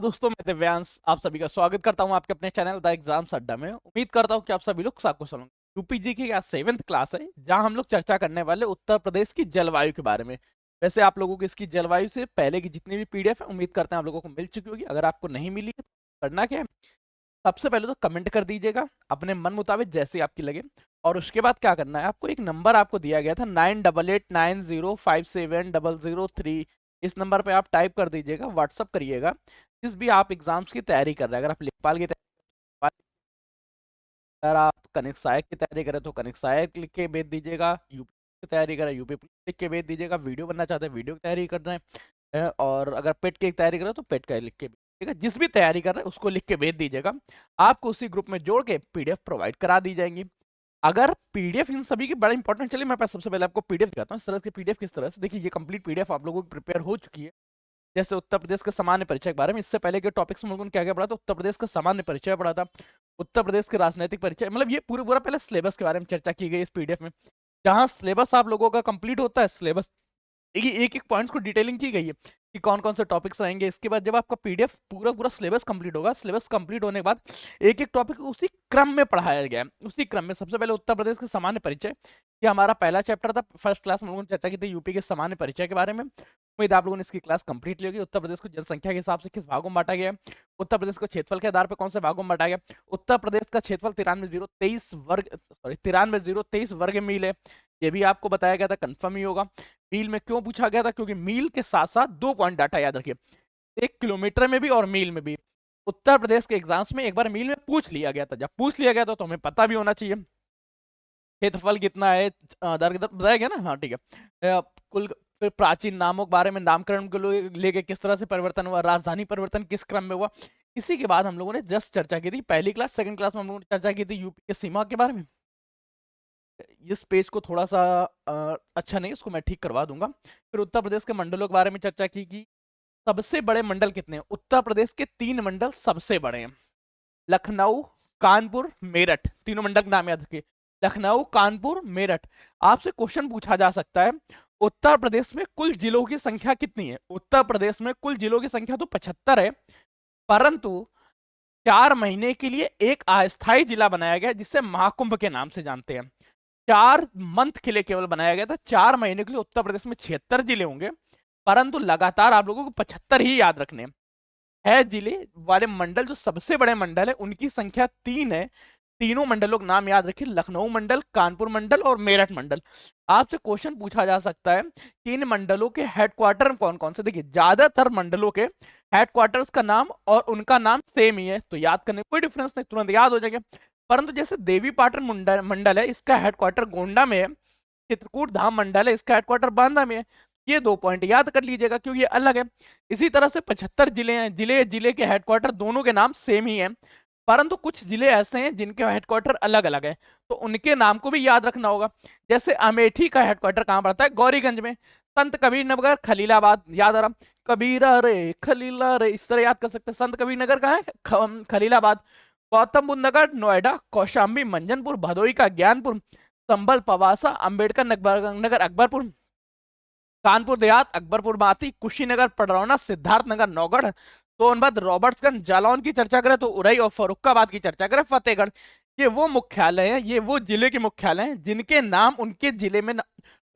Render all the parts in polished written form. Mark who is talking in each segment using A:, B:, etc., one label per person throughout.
A: दोस्तों, मैं दिव्यांश आप सभी का स्वागत करता हूं आपके अपने चैनल द एग्जाम्स अड्डा में। उम्मीद करता हूं कि आप सभी लोग कुशल होंगे। यूपीजी की आज 7th क्लास है, जहां हम लोग चर्चा करने वाले उत्तर प्रदेश की जलवायु के बारे में। वैसे आप लोगों को इसकी जलवायु से पहले की जितनी भी पीडीएफ है, उम्मीद करते हैं आप लोगों को मिल चुकी होगी। अगर आपको नहीं मिली है तो करना क्या है, सबसे पहले तो कमेंट कर दीजिएगा अपने मन मुताबिक जैसे आपकी लगे। और उसके बाद क्या करना है, आपको एक नंबर आपको दिया गया था 9889057003। इस नंबर पे आप टाइप कर दीजिएगा, व्हाट्सअप करिएगा जिस भी आप एग्जाम्स की तैयारी कर रहे हैं। अगर आप लेखपाल की तैयारी, अगर आप कनिक सहायक की तैयारी करें तो कनिक सहायक लिख के भेज दीजिएगा, यूपी की तैयारी करें यूपी पुलिस लिख के भेज दीजिएगा, वीडियो बनना चाहते हैं वीडियो की तैयारी कर रहे हैं, और अगर पेट की तैयारी करें तो पेट का लिख के भेज दीजिएगा। जिस भी तैयारी कर रहे हैं उसको लिख के भेज दीजिएगा, आपको उसी ग्रुप में जोड़ के पीडीएफ प्रोवाइड करा दी जाएंगी। अगर पीडीएफ इन सभी की बड़ा इंपॉर्टेंट, चलिए मैं सबसे पहले आपको पीडीएफ दिखाता हूँ। इस तरह की पीडीएफ किस तरह से, देखिए ये कंप्लीट पीडीएफ आप लोगों की प्रिपेयर हो चुकी है। जैसे उत्तर प्रदेश के सामान्य परिचय के बारे में, इससे पहले के टॉपिक्स में हम लोगों ने क्या क्या पढ़ा था, उत्तर प्रदेश का सामान्य परिचय पढ़ा था, उत्तर प्रदेश के राजनीतिक परिचय, मतलब ये पूरा पूरा पहले सिलेबस के बारे में चर्चा की गई इस पीडीएफ में। जहां सिलेबस आप लोगों का कंप्लीट होता है, सिलेबस एक एक पॉइंट्स को डिटेलिंग की गई है कि कौन कौन से टॉपिक्स रहेंगे। इसके बाद जब आपका पीडीएफ पूरा पूरा सिलेबस कंप्लीट होगा, सिलेबस कंप्लीट होने के बाद एक एक टॉपिक उसी क्रम में पढ़ाया गया है। उसी क्रम में सबसे पहले उत्तर प्रदेश के सामान्य परिचय, ये हमारा पहला चैप्टर था। फर्स्ट क्लास में हम लोगों ने चर्चा की थी यूपी के सामान्य परिचय के बारे में। उम्मीद आप लोगों ने इसकी क्लास कंप्लीट ली होगी। उत्तर प्रदेश को जनसंख्या के हिसाब से किस भागों में बांटा गया है, उत्तर प्रदेश को क्षेत्रफल के आधार पर कौन से भागों में बांटा गया, उत्तर प्रदेश का क्षेत्रफल 93,023 वर्ग मील है, ये भी आपको बताया गया था, कंफर्म ही होगा। मील में क्यों पूछा गया था, क्योंकि मील के साथ साथ 2 पॉइंट डाटा याद रखिए, 1 किलोमीटर में भी और मील में भी। उत्तर प्रदेश के एग्जाम्स में एक बार मील में पूछ लिया गया था, जब पूछ लिया गया था तो हमें पता भी होना चाहिए क्षेत्रफल कितना है। बताया गया ना, हाँ ठीक है। कुल फिर प्राचीन नामों के बारे में, नामकरण को लेके किस तरह से परिवर्तन हुआ, राजधानी परिवर्तन किस क्रम में हुआ। इसी के बाद हम लोगों ने जस्ट चर्चा की थी पहली क्लास, सेकंड क्लास में हम लोगों ने चर्चा की थी यूपी के सीमा के बारे में। इस पेज को थोड़ा सा अच्छा नहीं, इसको मैं ठीक करवा दूंगा। फिर उत्तर प्रदेश के मंडलों के बारे में चर्चा की कि सबसे बड़े मंडल कितने हैं। उत्तर प्रदेश के 3 मंडल सबसे बड़े हैं, लखनऊ, कानपुर, मेरठ। तीनों मंडल के नाम याद रखिए, लखनऊ, कानपुर, मेरठ। आपसे क्वेश्चन पूछा जा सकता है उत्तर प्रदेश में कुल जिलों की संख्या कितनी है। उत्तर प्रदेश में कुल जिलों की संख्या तो 75 है, परंतु 4 महीने के लिए एक अस्थायी जिला बनाया गया जिसे महाकुंभ के नाम से जानते हैं। 4 मंथ के लिए केवल बनाया गया था, 4 महीने के लिए उत्तर प्रदेश में 76 जिले होंगे, परंतु लगातार आप लोगों को 75 ही याद रखने है। जिले वाले मंडल जो सबसे बड़े मंडल है उनकी संख्या 3 है। तीनों मंडलों के नाम याद रखिए, लखनऊ मंडल, कानपुर मंडल और मेरठ मंडल। आपसे क्वेश्चन पूछा जा सकता है कि इन मंडलों के हेडक्वार्टर कौन कौन से। देखिए ज्यादातर मंडलों के हेडक्वार्टर्स का नाम और उनका नाम सेम ही है, तो याद करने कोई डिफरेंस नहीं, तुरंत याद हो जाएगा। परंतु जैसे देवी पाटन मंडल है, इसका हेडक्वार्टर गोंडा में है। चित्रकूट धाम मंडल है, इसका हेडक्वार्टर बांदा में है। ये 2 पॉइंट याद कर लीजिएगा क्योंकि ये अलग है। इसी तरह से 75 जिले हैं, जिले जिले के हेडक्वार्टर दोनों के नाम सेम ही है, परंतु कुछ जिले ऐसे हैं जिनके हेडक्वार्टर अलग अलग है, तो उनके नाम को भी याद रखना होगा। जैसे अमेठी का हेडक्वार्टर कहाँ पड़ता है, गौरीगंज में। संत कबीर नगर खलीलाबाद, याद आ रहा, कबीरा रे खलीला रे, इस तरह याद कर सकते हैं। संत कबीर नगर कहाँ है, खलीलाबाद। गौतम बुद्ध नगर नोएडा, कौशाम्बी मंजनपुर, भदोई का ज्ञानपुर, संभल पवासा, अंबेडकर नगर अकबरपुर, कानपुर देहात, अकबरपुर माती, कुशीनगर पडरौना, सिद्धार्थ नगर नौगढ़, सोनभद्र, रॉबर्ट्सगंज, जालौन की चर्चा करें तो उरई, और फरुखाबाद की चर्चा करें फतेहगढ़। ये वो मुख्यालय हैं, ये वो जिले के मुख्यालय हैं जिनके नाम उनके जिले में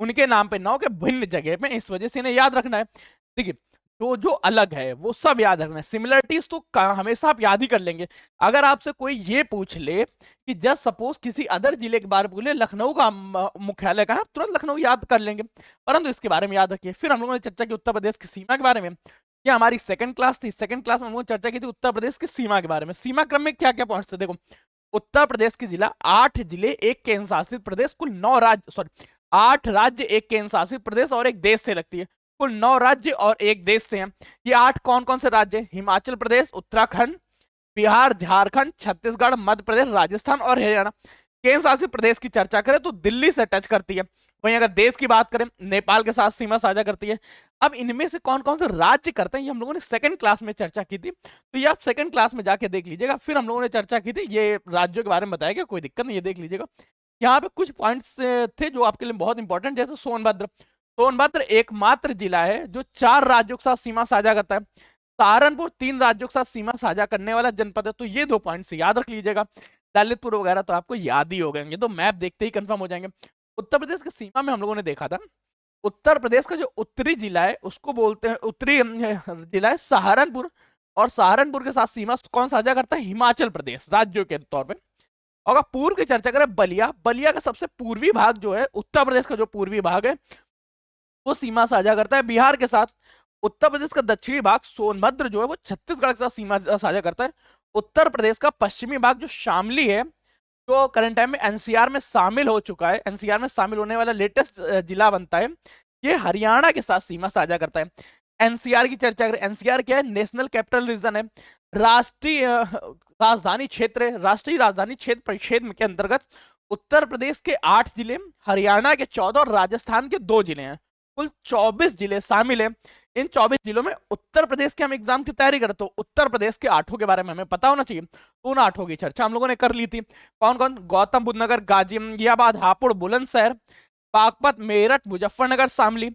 A: उनके नाम पे ना हो के भिन्न जगह पे, इस वजह से इन्हें याद रखना है। देखिए जो जो अलग है वो सब याद रखना है, सिमिलरिटीज तो हमेशा आप याद ही कर लेंगे। अगर आपसे कोई ये पूछ ले कि जस्ट सपोज किसी अदर जिले के बारे में बोले, लखनऊ का मुख्यालय कहाँ, तुरंत लखनऊ याद कर लेंगे, परंतु इसके बारे में याद रखिए। फिर हम लोगों ने चर्चा की उत्तर प्रदेश की सीमा के बारे में। ये हमारी सेकंड क्लास थी, सेकंड क्लास में हम लोगों ने चर्चा की थी उत्तर प्रदेश की सीमा के बारे में। सीमा क्रम में क्या क्या पॉइंट्स थे, देखो उत्तर प्रदेश के जिला 8 जिले, एक केंद्र शासित प्रदेश, कुल 9 राज्य, सॉरी 8 राज्य, एक केंद्र शासित प्रदेश और एक देश से लगती है। कुल 9 राज्य और एक देश से हैं। ये 8 कौन कौन से राज्य, हिमाचल प्रदेश, उत्तराखंड, बिहार, झारखंड, छत्तीसगढ़, मध्य प्रदेश, राजस्थान और हरियाणा। केंद्र शासित प्रदेश की चर्चा करें तो दिल्ली से टच करती है। वहीं अगर देश की बात करें, नेपाल के साथ सीमा साझा करती है। अब इनमें से कौन कौन से राज्य करते हैं, ये हम लोगों ने सेकंड क्लास में चर्चा की थी, तो ये आप सेकंड क्लास में जाके देख लीजिएगा। फिर हम लोगों ने चर्चा की थी, ये राज्यों के बारे में बताया गया, कोई दिक्कत नहीं, ये देख लीजिएगा। यहाँ पे कुछ पॉइंट्स थे जो आपके लिए बहुत इंपॉर्टेंट, जैसे सोनभद्र। सोनभद्र एकमात्र जिला है जो 4 राज्यों के साथ सीमा साझा करता है। सहारनपुर 3 राज्यों के साथ सीमा साझा करने वाला जनपद है, तो ये 2 पॉइंट्स याद रख लीजिएगा। ललितपुर वगैरह तो आपको याद ही हो गए, तो मैप देखते ही कंफर्म हो जाएंगे। उत्तर प्रदेश की सीमा में हम लोगों ने देखा था, उत्तर प्रदेश का जो उत्तरी जिला है उसको बोलते हैं, उत्तरी जिला है सहारनपुर, और सहारनपुर के साथ सीमा कौन साझा करता है? हिमाचल प्रदेश राज्यों के तौर पे। और अगर पूर्व की चर्चा करें, बलिया, बलिया का सबसे पूर्वी भाग जो है, उत्तर प्रदेश का जो पूर्वी भाग है वो सीमा साझा करता है बिहार के साथ। उत्तर प्रदेश का दक्षिणी भाग सोनभद्र जो है वो छत्तीसगढ़ के साथ सीमा साझा करता है। उत्तर प्रदेश का पश्चिमी भाग जो शामली है, जो करंट टाइम में एनसीआर में शामिल हो चुका है, एनसीआर में शामिल होने वाला लेटेस्ट जिला बनता है, ये हरियाणा के साथ सीमा साझा करता है। एनसीआर की चर्चा करें, एनसीआर क्या है? नेशनल कैपिटल रीजन है, राष्ट्रीय राजधानी क्षेत्र है। राष्ट्रीय राजधानी क्षेत्र परिक्षेत्र के अंतर्गत उत्तर प्रदेश के 8 जिले, हरियाणा के 14 और राजस्थान के 2 जिले हैं, कुल 24 जिले शामिल है। इन 24 जिलों में उत्तर प्रदेश के हम एग्जाम की तैयारी करें तो उत्तर प्रदेश के 8 के बारे में हमें पता होना चाहिए, तो उन 8 की चर्चा हम लोगों ने कर ली थी। कौन कौन? गौतम बुद्ध नगर, गाजियाबाद, हापुड़, बुलंदशहर, बागपत, मेरठ, मुजफ्फरनगर, शामली।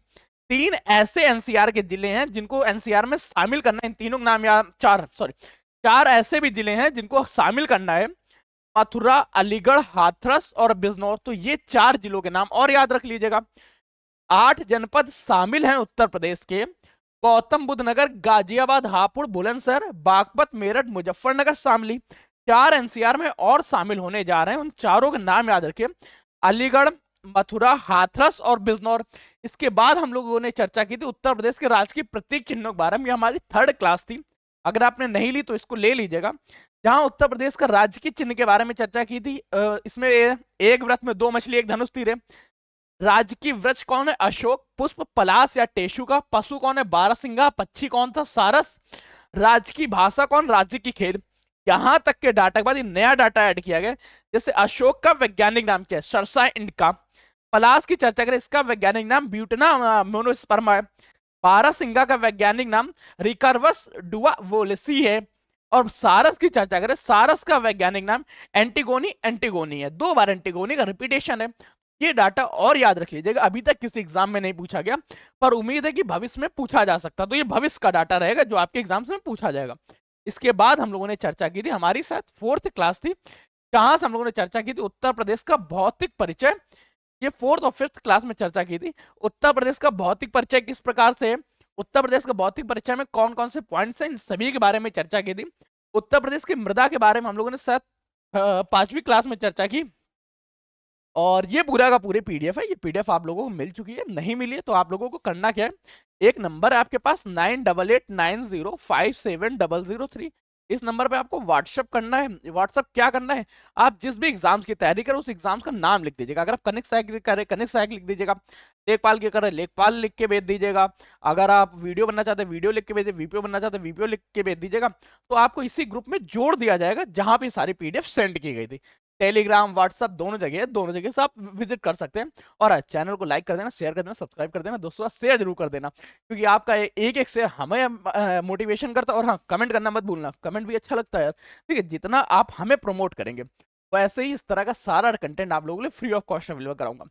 A: 3 ऐसे एनसीआर के जिले हैं जिनको एनसीआर में शामिल करना है। इन तीनों के नाम याद, 4 ऐसे भी जिले हैं जिनको शामिल करना है, मथुरा, अलीगढ़, हाथरस और बिजनौर। तो ये 4 जिलों के नाम और याद रख लीजिएगा। 8 जनपद शामिल हैं उत्तर प्रदेश के, गौतम बुद्ध नगर, गाजियाबाद, हापुड़, बुलंदशहर, बागपत, मेरठ, मुजफ्फरनगर, शामली। 4 एनसीआर में और शामिल होने जा रहे हैं, उन चारों के नाम याद रखिए, अलीगढ़, मथुरा, हाथरस और बिजनौर। इसके बाद हम लोगों ने चर्चा की थी उत्तर प्रदेश के राजकीय प्रतीक चिन्हों के बारे में, हमारी 3rd क्लास थी, अगर आपने नहीं ली तो इसको ले लीजिएगा, जहां उत्तर प्रदेश का राजकीय चिन्ह के बारे में चर्चा की थी। इसमें एक व्रत में 2 मछली, 1 धनुष तीर है। राजकीय वृक्ष कौन है? अशोक, पुष्प पलाश या टेशु का। पशु कौन है? बारहसिंगा। पक्षी कौन था? सारस। राजकीय भाषा कौन? राज्य की खेल। यहां तक के डाटा के बाद नया डाटा ऐड किया गया, जैसे अशोक का वैज्ञानिक नाम क्या है? सरसा इंडिका। पलाश की चर्चा करें, इसका वैज्ञानिक नाम ब्यूटना मोनोस्पर्मा है। बारहसिंगा का वैज्ञानिक नाम रिकर्वस डुआ वोलेसी है। और सारस की चर्चा करें, सारस का वैज्ञानिक नाम एंटीगोनी एंटीगोनी है। 2 बार एंटीगोनी का रिपीटेशन है। ये डाटा और याद रख लीजिएगा, अभी तक किसी एग्जाम में नहीं पूछा गया, पर उम्मीद है कि भविष्य में पूछा जा सकता, तो ये भविष्य का डाटा रहेगा जो आपके एग्जाम्स में पूछा जाएगा। इसके बाद हम लोगों ने चर्चा की थी, हमारी शायद 4th क्लास थी, जहां से हम लोगों ने चर्चा की थी उत्तर प्रदेश का भौतिक परिचय। ये 4th और 5th क्लास में चर्चा की थी। उत्तर प्रदेश का भौतिक परिचय किस प्रकार से है, उत्तर प्रदेश का भौतिक परिचय में कौन कौन से पॉइंट्स हैं, इन सभी के बारे में चर्चा की थी। उत्तर प्रदेश की मृदा के बारे में हम लोगों ने शायद 5वीं क्लास में चर्चा की। और ये पूरा का पूरे पीडीएफ है, ये पीडीएफ आप लोगों को मिल चुकी है, नहीं मिली है तो आप लोगों को करना क्या है, एक नंबर है आपके पास 9889057003, इस नंबर पे आपको व्हाट्सएप करना है। व्हाट्सएप क्या करना है, आप जिस भी एग्जाम्स की तैयारी करें उस एग्जाम्स का नाम लिख दीजिएगा। अगर आप कनिष्क सहायक कर रहे कनिष्क सहायक लिख दीजिएगा, लेखपाल के कर रहे लेखपाल लिख के भेज दीजिएगा, अगर आप वीडियो बनना चाहते हैं वीडियो लिख के भेजिए, वीपीओ बनना चाहते हैं वीपीओ लिख के भेज दीजिएगा, तो आपको इसी ग्रुप में जोड़ दिया जाएगा जहां पे सारी पीडीएफ सेंड की गई थी। टेलीग्राम, व्हाट्सअप दोनों जगह से आप विजिट कर सकते हैं। और चैनल को लाइक कर देना, शेयर कर देना, सब्सक्राइब कर देना, दोस्तों शेयर जरूर कर देना, क्योंकि आपका एक एक शेयर हमें मोटिवेशन करता है। और हाँ, कमेंट करना मत भूलना, कमेंट भी अच्छा लगता है यार, ठीक है। जितना आप हमें प्रमोट करेंगे वैसे ही इस तरह का सारा कंटेंट आप लोगों के लिए फ्री ऑफ कॉस्ट अवेलेबल कराऊंगा।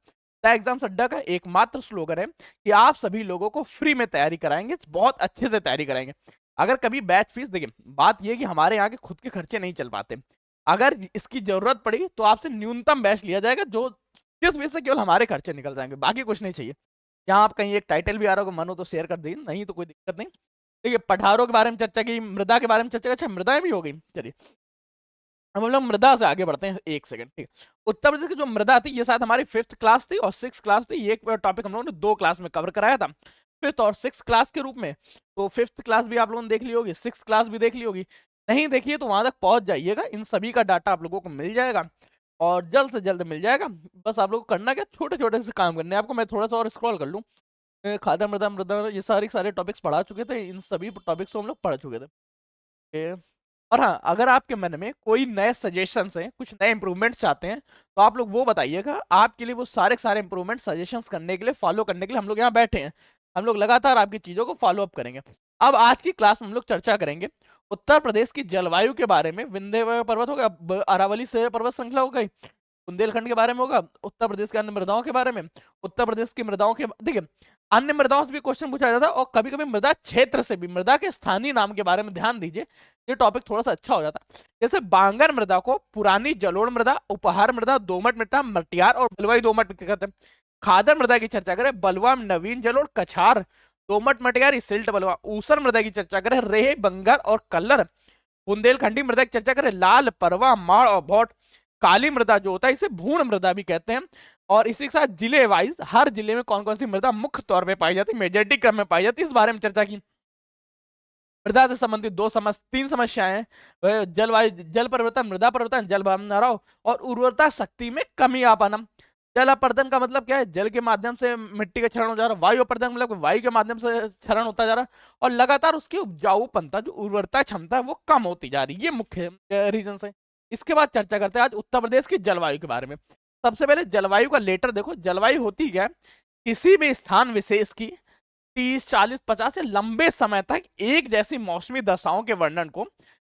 A: एग्जाम अड्डा का एकमात्र स्लोगन है कि आप सभी लोगों को फ्री में तैयारी कराएंगे, बहुत अच्छे से तैयारी कराएंगे। अगर कभी बैच फीस, देखिए बात यह कि हमारे यहाँ के खुद के खर्चे नहीं चल पाते, अगर इसकी जरूरत पड़ी तो आपसे न्यूनतम बैच लिया जाएगा, जो जिस वजह से केवल हमारे खर्चे निकल जाएंगे, बाकी कुछ नहीं चाहिए। यहाँ आप कहीं एक टाइटल भी आ रहा होगा, मन हो तो शेयर कर दीजिए, नहीं तो कोई दिक्कत नहीं। देखिए पठारों के बारे में चर्चा की, मृदा के बारे में चर्चा, अच्छा मृदा भी हो गई, चलिए अब हम लोग मृदा से आगे बढ़ते हैं। 1 सेकंड, ठीक है। उत्तर प्रदेश की जो मृदा थी, ये शायद हमारी 5th क्लास थी और 6th क्लास थी, ये टॉपिक हम लोगों ने 2 क्लास में कवर कराया था, 5th और 6th क्लास के रूप में। तो 5th क्लास भी आप लोगों ने देख ली होगी, 6th क्लास भी देख ली होगी, नहीं देखिए तो वहां तक पहुंच जाइएगा, इन सभी का डाटा आप लोगों को मिल जाएगा और जल्द से जल्द मिल जाएगा। बस आप लोग को करना क्या, छोटे छोटे से काम करने हैं आपको। मैं थोड़ा सा और स्क्रॉल कर लूँ, खाद्य मृदा, मृदा, ये सारे टॉपिक्स पढ़ा चुके थे, इन सभी टॉपिक्स को हम लोग पढ़ चुके थे। और हाँ, अगर आपके मन में कोई नए सजेशंस हैं, कुछ नए इंप्रूवमेंट्स चाहते हैं, तो आप लोग वो बताइएगा, आपके लिए वो सारे इंप्रूवमेंट सजेशंस करने के लिए, फॉलो करने के लिए हम लोग यहाँ बैठे हैं। हम लोग लगातार आपकी चीज़ों को फॉलो अप करेंगे। अब आज की क्लास में हम लोग चर्चा करेंगे उत्तर प्रदेश की जलवायु के बारे में। विंध्य पर्वत हो गया, अरावली से पर्वत श्रृंखला हो गई, बुंदेलखंड के बारे में होगा, उत्तर प्रदेश के अन्य मृदाओं के बारे में, उत्तर प्रदेश की मृदाओं के, देखिए अन्य मृदाओं से भी क्वेश्चन पूछा जाता है और कभी कभी मृदा क्षेत्र से भी, मृदा के स्थानीय नाम के बारे में ध्यान दीजिए, ये टॉपिक थोड़ा सा अच्छा हो जाता है। जैसे बांगर मृदा को पुरानी जलोढ़ मृदा, उपहार मृदा, दोमट मृदा, मटियार और बलुई दोमट कहते हैं। खादर मृदा की चर्चा करें, बलुआ, नवीन जलोढ़, कछार, दोमट, मटियार, सिल्ट, बलुआ। ऊसर मृदा की चर्चा करें, रेह, बंगर और कल्लर। बुंदेलखंडी मृदा की चर्चा करें, लाल, परवा, माड़ और भौट। काली मृदा जो होता है इसे भूण मृदा भी कहते हैं। और इसी के साथ जिले वाइज हर जिले में कौन कौन सी मृदा मुख्य तौर पे पाई जाती है, मेजोरिटी क्रम में पाई जाती है, इस बारे में चर्चा की। मृदा से संबंधित तीन समस्याएं हैं, जलवायु, जल परिवर्तन, मृदा परिवर्तन, जल भंडारण और उर्वरता शक्ति में कमी आ पाना। जल अपर्दन का मतलब क्या है, जल के माध्यम से मिट्टी का क्षरण हो जा रहा है। वायु अपर्दन मतलब वायु के माध्यम से क्षरण होता जा रहा है और लगातार उसकी उपजाऊपनता, जो उर्वरता क्षमता है, वो कम होती जा रही है। ये मुख्य रीजन है। इसके बाद चर्चा करते हैं आज उत्तर प्रदेश की जलवायु के बारे में। सबसे पहले जलवायु का लेटर देखो। जलवायु होती क्या है, किसी भी स्थान विशेष की 30, 40, 50 से लंबे समय तक एक जैसी मौसमी दशाओं के वर्णन को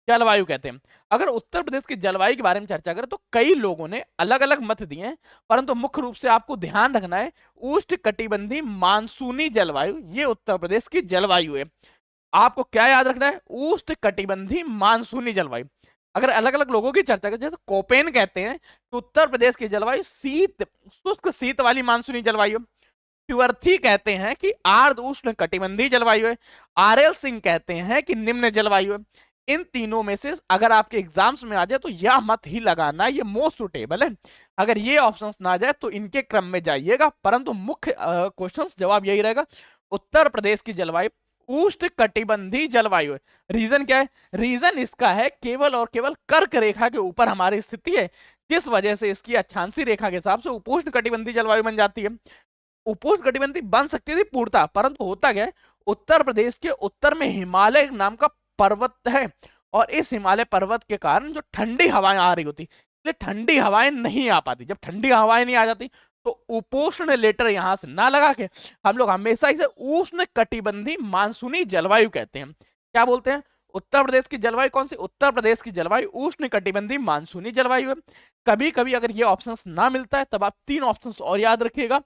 A: जलवायु कहते हैं। अगर उत्तर प्रदेश की जलवायु के बारे में चर्चा करें तो कई लोगों ने अलग अलग मत दिए हैं, परंतु मुख्य रूप से आपको ध्यान रखना है उष्ण कटिबंधीय मानसूनी जलवायु, ये उत्तर प्रदेश की जलवायु है। आपको क्या याद रखना है, उष्ण कटिबंधीय मानसूनी जलवायु। अगर अलग अलग लोगों की चर्चा करें, जैसे कोपेन कहते हैं कि उत्तर प्रदेश की जलवायु शुष्क शीत वाली मानसूनी जलवायु। ट्युअर्थी कहते हैं कि आर्द्र उष्ण कटिबंधीय जलवायु है। आरएल सिंह कहते हैं कि निम्न जलवायु है। इन तीनों में से अगर आपके एग्जाम्स में आ जाए तो यह मत ही लगाना, ये मोस्ट सुटेबल है। अगर ये ऑप्शंस ना आ जाए तो इनके क्रम में जाइएगा, परंतु मुख्य क्वेश्चन जवाब यही रहेगा, उत्तर प्रदेश की जलवायु उष्ण कटिबंधीय जलवायु है। रीजन क्या है, रीजन इसका है केवल और केवल कर्क रेखा के ऊपर हमारी स्थिति है, जिस वजह से इसकी अक्षांशीय रेखा के हिसाब से उपोष्ण कटिबंधीय जलवायु बन जाती है। उपोष्ण कटिबंधीय बन सकती थी पूर्णता, परंतु होता क्या है, उत्तर प्रदेश के उत्तर में हिमालय नाम का पर्वत है और इस हिमालय पर्वत के कारण जो ठंडी हवाएं आ रही होती, इसलिए ठंडी हवाएं नहीं आ पाती। जब ठंडी हवाएं नहीं आ जाती तो उपोष्ण लेटर यहां से ना लगा के हम लोग हमेशा इसे उष्ण कटिबंधीय मानसूनी जलवायु कहते हैं। क्या बोलते हैं, उत्तर प्रदेश की जलवायु कौन सी, उत्तर प्रदेश की जलवायु उष्ण कटिबंधीय मानसूनी जलवायु है। कभी कभी अगर ये ऑप्शंस ना मिलता है तब आप तीन ऑप्शंस और याद रखिएगा।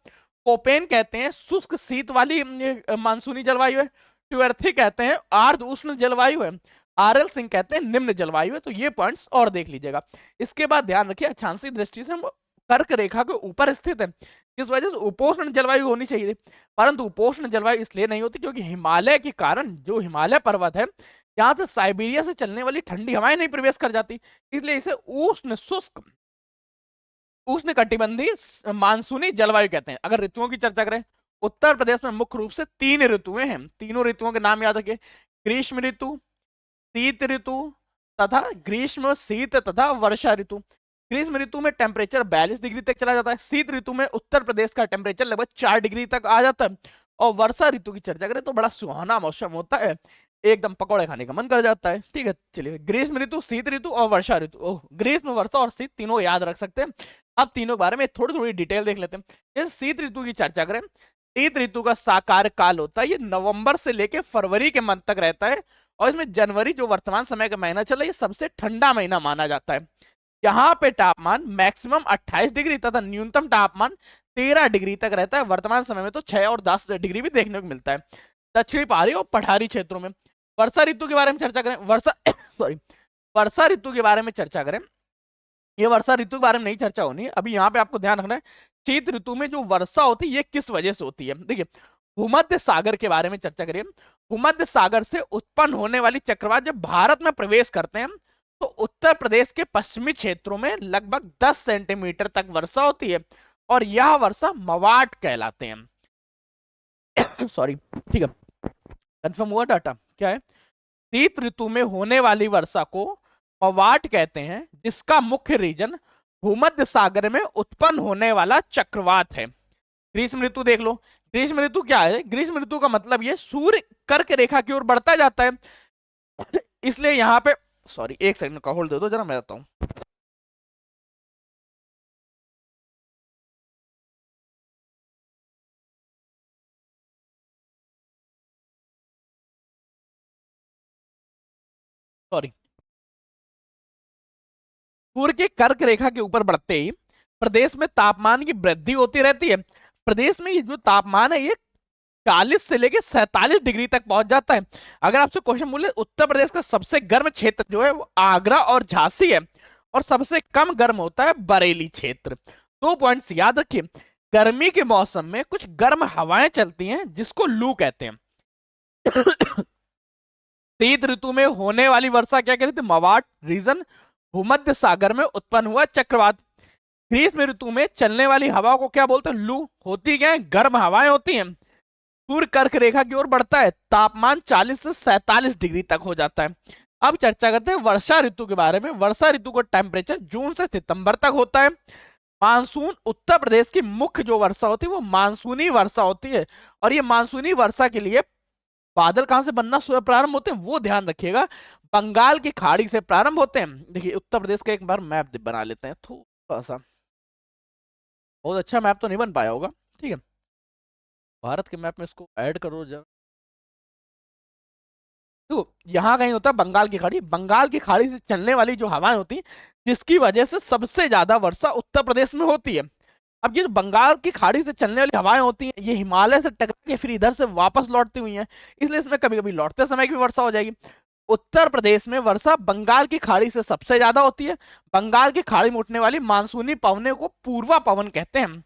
A: कोपेन कहते हैं शुष्क शीत वाली मानसूनी जलवायु है। ट्युअर्थी कहते हैं आर्द्र उष्ण जलवायु है। आरएल सिंह कहते हैं निम्न जलवायु है। तो ये पॉइंट्स और देख लीजिएगा। इसके बाद ध्यान रखिए अक्षांशीय दृष्टि से हम कर्क रेखा के ऊपर स्थित है, इस वजह से उपोष्ण जलवायु होनी चाहिए, परंतु उपोष्ण जलवायु इसलिए नहीं होती क्योंकि हिमालय के कारण, जो हिमालय पर्वत है, यहाँ से साइबेरिया से चलने वाली ठंडी हवाएं नहीं प्रवेश कर जाती, इसलिए इसे उष्ण शुष्क उष्ण कटिबंधीय मानसूनी जलवायु कहते हैं। अगर ऋतुओं की चर्चा करें, उत्तर प्रदेश में मुख्य रूप से 3 ऋतुएं हैं। तीनों ऋतुओं के नाम याद रखिए, ग्रीष्म ऋतु, शीत ऋतु तथा ग्रीष्म शीत तथा वर्षा ऋतु। ग्रीष्म ऋतु में टेम्परेचर 42 डिग्री तक चला जाता है। शीत ऋतु में उत्तर प्रदेश का टेम्परेचर लगभग 4 डिग्री तक आ जाता है। और वर्षा ऋतु की चर्चा करें तो बड़ा सुहाना मौसम होता है, एकदम पकौड़े खाने का मन कर जाता है। ठीक है, चलिए ग्रीष्म ऋतु, शीत ऋतु और वर्षा ऋतु। ओह, ग्रीष्म, वर्षा और शीत तीनों याद रख सकते हैं। अब तीनों के बारे में थोड़ी थोड़ी डिटेल देख लेते हैं। जैसे शीत ऋतु की चर्चा करें, शीत ऋतु का साकार काल होता है, ये नवंबर से लेकर फरवरी के मंथ तक रहता है और इसमें जनवरी जो वर्तमान समय का महीना चला, ये सबसे ठंडा महीना माना जाता है। यहाँ पे तापमान मैक्सिमम 28 डिग्री तथा न्यूनतम तापमान 13 डिग्री तक रहता है। वर्तमान समय में तो 6 और 10 डिग्री भी देखने को मिलता है दक्षिणी पहाड़ी और पठारी क्षेत्रों में। वर्षा ऋतु के बारे में चर्चा करें, वर्षा ऋतु के बारे में चर्चा करें, ये वर्षा ऋतु के बारे में नहीं चर्चा होनी है अभी। यहाँ पे आपको ध्यान रखना है शीत ऋतु में जो वर्षा होती है ये किस वजह से होती है। देखिए, भूमध्य सागर के बारे में चर्चा करिए। भूमध्य सागर से उत्पन्न होने वाली चक्रवात जब भारत में प्रवेश करते हैं तो उत्तर प्रदेश के पश्चिमी क्षेत्रों में लगभग 10 सेंटीमीटर तक वर्षा होती है और यह वर्षा मवाट कहलाते हैं। सॉरी, ठीक है, कंफर्म हुआ डाटा क्या है। शीत ऋतु में होने वाली वर्षा को मवाट कहते हैं, जिसका मुख्य रीजन भूमध्य सागर में उत्पन्न होने वाला चक्रवात है। ग्रीष्म ऋतु देख लो, ग्रीष्म ऋतु क्या है, ग्रीष्म ऋतु का मतलब ये सूर्य कर्क रेखा की ओर बढ़ता जाता है, इसलिए यहाँ पे, सॉरी एक सेकंड का होल्ड दे दो जरा, मैं आता हूँ। सॉरी, सूर्य के कर्क रेखा के ऊपर बढ़ते ही प्रदेश में तापमान की वृद्धि होती रहती है। प्रदेश में ये जो तापमान है ये 40 से लेके 47 डिग्री तक पहुंच जाता है। अगर आपसे क्वेश्चन बोले उत्तर प्रदेश का सबसे गर्म क्षेत्र जो है वो आगरा और झांसी है, और सबसे कम गर्म होता है बरेली क्षेत्र। 2 पॉइंट्स याद रखिए। गर्मी के मौसम में कुछ गर्म हवाएं चलती हैं जिसको लू कहते हैं। शीत ऋतु में होने वाली वर्षा क्या कहते हैं? मवाट रीजन भूमध्य सागर में उत्पन्न हुआ चक्रवात। ग्रीष्म ऋतु में चलने वाली हवा को क्या बोलते हैं? लू। होती क्या है? गर्म हवाएं होती हैं। सूर्य कर्क रेखा की ओर बढ़ता है, तापमान 40 से 47 डिग्री तक हो जाता है। अब चर्चा करते हैं वर्षा ऋतु के बारे में। वर्षा ऋतु का टेम्परेचर जून से सितंबर तक होता है। मानसून उत्तर प्रदेश की मुख्य जो वर्षा होती है वो मानसूनी वर्षा होती है, और ये मानसूनी वर्षा के लिए बादल कहां से बनना प्रारंभ होते हैं वो ध्यान रखिएगा। बंगाल की खाड़ी से प्रारंभ होते हैं। देखिए उत्तर प्रदेश का एक बार मैप बना लेते हैं थोड़ा सा। बहुत अच्छा मैप तो नहीं बन पाया होगा, ठीक है। भारत के मैप में इसको ऐड करो जरा। तो यहाँ कहीं होता है बंगाल की खाड़ी। बंगाल की खाड़ी से चलने वाली जो हवाएं होती हैं, जिसकी वजह से सबसे ज्यादा वर्षा उत्तर प्रदेश में होती है। अब ये जो बंगाल की खाड़ी से चलने वाली हवाएं होती हैं, ये हिमालय से टकरा के फिर इधर से वापस लौटती हुई हैं, इसलिए इसमें कभी कभी लौटते समय की भी वर्षा हो जाएगी। उत्तर प्रदेश में वर्षा बंगाल की खाड़ी से सबसे ज्यादा होती है। बंगाल की खाड़ी में उठने वाली मानसूनी पवने को पूर्वा पवन कहते हैं।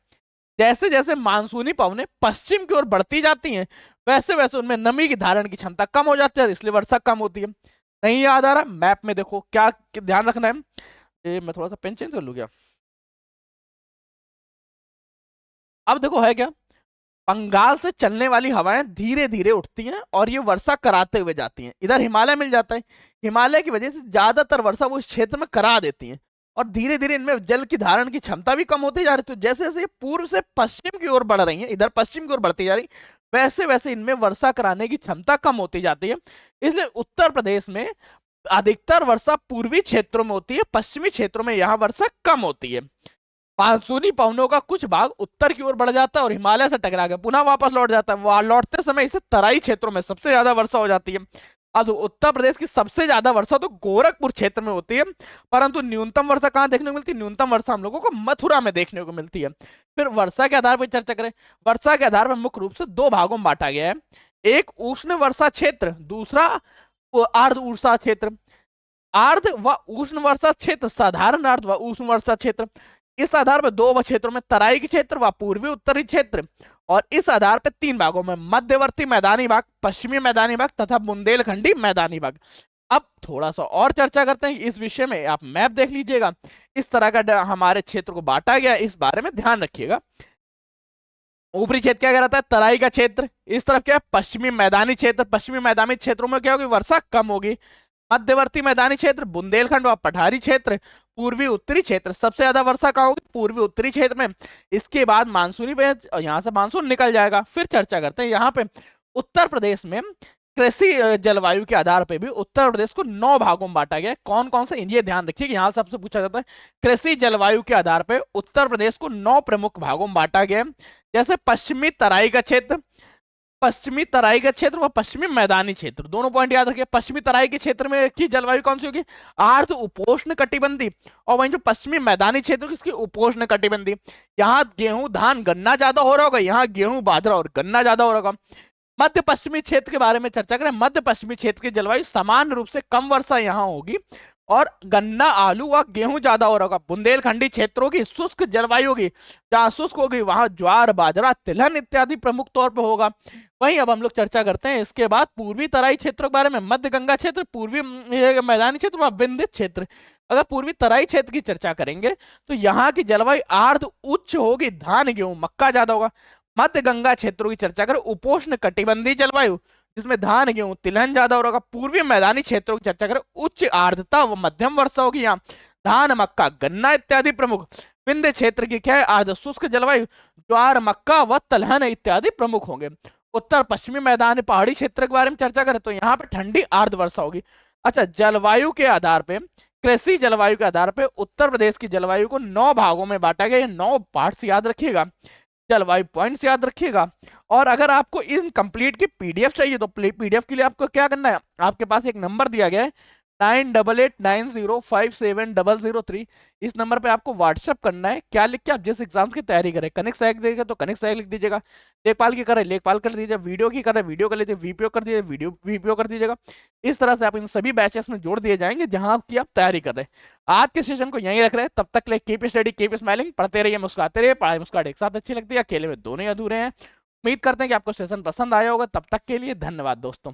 A: जैसे जैसे मानसूनी पवनें पश्चिम की ओर बढ़ती जाती हैं, वैसे वैसे उनमें नमी की धारण की क्षमता कम हो जाती है, इसलिए वर्षा कम होती है। नहीं याद आ रहा? मैप में देखो क्या ध्यान रखना है। मैं थोड़ा सा पेन चेंज कर लूँ क्या? अब देखो है क्या, बंगाल से चलने वाली हवाएं धीरे धीरे उठती हैं और ये वर्षा कराते हुए जाती हैं। इधर हिमालय मिल जाता है, हिमालय की वजह से ज्यादातर वर्षा वो इस क्षेत्र में करा देती हैं, और धीरे धीरे इनमें जल की धारण की क्षमता भी कम होती जा रही है। तो जैसे जैसे ये पूर्व से पश्चिम की ओर बढ़ रही है, इधर पश्चिम की ओर बढ़ती जा रही, वैसे वैसे इनमें वर्षा कराने की क्षमता कम होती जाती है। इसलिए उत्तर प्रदेश में अधिकतर वर्षा पूर्वी क्षेत्रों में होती है, पश्चिमी क्षेत्रों में यहाँ वर्षा कम होती है। मानसूनी पवनों का कुछ भाग उत्तर की ओर बढ़ जाता है और हिमालय से टकरा के पुनः वापस लौट जाता है। वहां लौटते समय इसे तराई क्षेत्रों में सबसे ज्यादा वर्षा हो जाती है। अब उत्तर प्रदेश की सबसे ज्यादा वर्षा तो गोरखपुर क्षेत्र में होती है, परंतु न्यूनतम वर्षा कहां देखने को मिलती है? न्यूनतम वर्षा हम लोगों को मथुरा में देखने को मिलती है। फिर वर्षा के आधार पर चर्चा करें। वर्षा के आधार पर मुख्य रूप से 2 भागों में बांटा गया है। एक उष्ण वर्षा क्षेत्र, दूसरा अर्ध वर्षा क्षेत्र। अर्ध व उष्ण वर्षा क्षेत्र, साधारण अर्ध व उष्ण वर्षा क्षेत्र। इस आधार पर 2 क्षेत्रों में तराई के क्षेत्र व पूर्वी उत्तरी क्षेत्र, और इस आधार पर 3 भागों में मध्यवर्ती मैदानी भाग, पश्चिमी मैदानी भाग तथा बुंदेलखंडी मैदानी भाग। अब थोड़ा सा और चर्चा करते हैं इस विषय में। आप मैप देख लीजिएगा, इस तरह का हमारे क्षेत्र को बांटा गया, इस बारे में ध्यान रखिएगा। ऊपरी क्षेत्र क्या कहलाता है? तराई का क्षेत्र। इस तरफ क्या है? पश्चिमी मैदानी क्षेत्र। पश्चिमी मैदानी क्षेत्रों में क्या होगी? वर्षा कम होगी। मध्यवर्ती मैदानी क्षेत्र बुंदेलखंड व पठारी क्षेत्र। पूर्वी उत्तरी क्षेत्र सबसे ज्यादा वर्षा कहाँ होगी? पूर्वी उत्तरी क्षेत्र में। इसके बाद मानसूनी यहाँ से मानसून निकल जाएगा। फिर चर्चा करते हैं यहाँ पे उत्तर प्रदेश में कृषि जलवायु के आधार पर भी उत्तर प्रदेश को 9 भागों में बांटा गया है। कौन कौन से? ये ध्यान रखिए कि यहाँ सबसे पूछा जाता है। कृषि जलवायु के आधार पर उत्तर प्रदेश को 9 प्रमुख भागों में बांटा गया है। जैसे पश्चिमी तराई का क्षेत्र, पश्चिमी तराई का क्षेत्र व पश्चिमी मैदानी क्षेत्र, दोनों पॉइंट याद रखिए। पश्चिमी तराई के क्षेत्र में की जलवायु कौन सी होगी? आर्द्र उपोष्ण कटिबंधी। और वहीं जो पश्चिमी मैदानी क्षेत्र किसकी? उपोष्ण कटिबंधी। यहाँ गेहूं धान गन्ना ज्यादा हो रहा होगा, यहाँ गेहूं बाजरा और गन्ना ज्यादा हो रहा होगा। मध्य पश्चिमी क्षेत्र के बारे में चर्चा करें। मध्य पश्चिमी क्षेत्र की जलवायु सामान्य रूप से कम वर्षा यहाँ होगी और गन्ना आलू व गेहूं ज्यादा हो रहा होगा। बुंदेलखंडी क्षेत्रों की शुष्क जलवायु होगी, जहां शुष्क होगी वहां ज्वार बाजरा तिलहन इत्यादि प्रमुख तौर पर होगा। वहीं अब हम लोग चर्चा करते हैं इसके बाद पूर्वी तराई क्षेत्रों के बारे में। मध्य गंगा क्षेत्र, पूर्वी मैदानी क्षेत्र व विंध्य क्षेत्र। अगर पूर्वी तराई क्षेत्र की चर्चा करेंगे तो यहाँ की जलवायु आर्द्र उच्च होगी, धान गेहूं मक्का ज्यादा होगा। मध्य गंगा क्षेत्रों की चर्चा करें, उपोष्ण कटिबंधी जलवायु जिसमें धान गेहूं तिलहन ज्यादा हो रहा होगा। पूर्वी मैदानी क्षेत्रों की चर्चा करें, उच्च आर्द्रता व मध्यम वर्षा होगी, यहाँ धान मक्का गन्ना इत्यादि प्रमुख। विंध्य क्षेत्र की क्या है? आर्द्र शुष्क जलवायु, ज्वार मक्का व तिलहन इत्यादि प्रमुख होंगे। उत्तर पश्चिमी मैदानी पहाड़ी क्षेत्र के बारे में चर्चा करें तो यहाँ पे ठंडी आर्द्र वर्षा होगी। अच्छा, जलवायु के आधार पे, कृषि जलवायु के आधार पे उत्तर प्रदेश की जलवायु को 9 भागों में बांटा गया। 9 पार्ट्स याद रखिएगा, जलवायु पॉइंट्स याद रखिएगा। और अगर आपको इन कंप्लीट की पीडीएफ चाहिए तो पीडीएफ के लिए आपको क्या करना है? आपके पास एक नंबर दिया गया है 9889057003 इस नंबर पे आपको व्हाट्सअप करना है। क्या लिख के आप जिस एग्जाम की तैयारी करें, कनिष्क सहायक देगा तो कनिष्क सहायक लिख दीजिएगा, लेखपाल की कर रहे लेखपाल कर दीजिए, वीडियो की कर रहे वीडियो कर लीजिए, वीपीओ कर दीजिए वीपीओ कर दीजिएगा। इस तरह से आप इन सभी बैचेस में जोड़ दिए जाएंगे जहां की आप तैयारी कर रहे हैं। आज के सेशन को यहीं रख रहे हैं, तब तक ले कीप स्टडी कीप स्माइलिंग, पढ़ते रहिए मुस्कुराते रहिए, पढ़ाई मुस्कुराहट एक साथ अच्छी लगती है, अकेले में दोनों ही अधूरे हैं। उम्मीद करते हैं कि आपको सेशन पसंद आया होगा। तब तक के लिए धन्यवाद दोस्तों।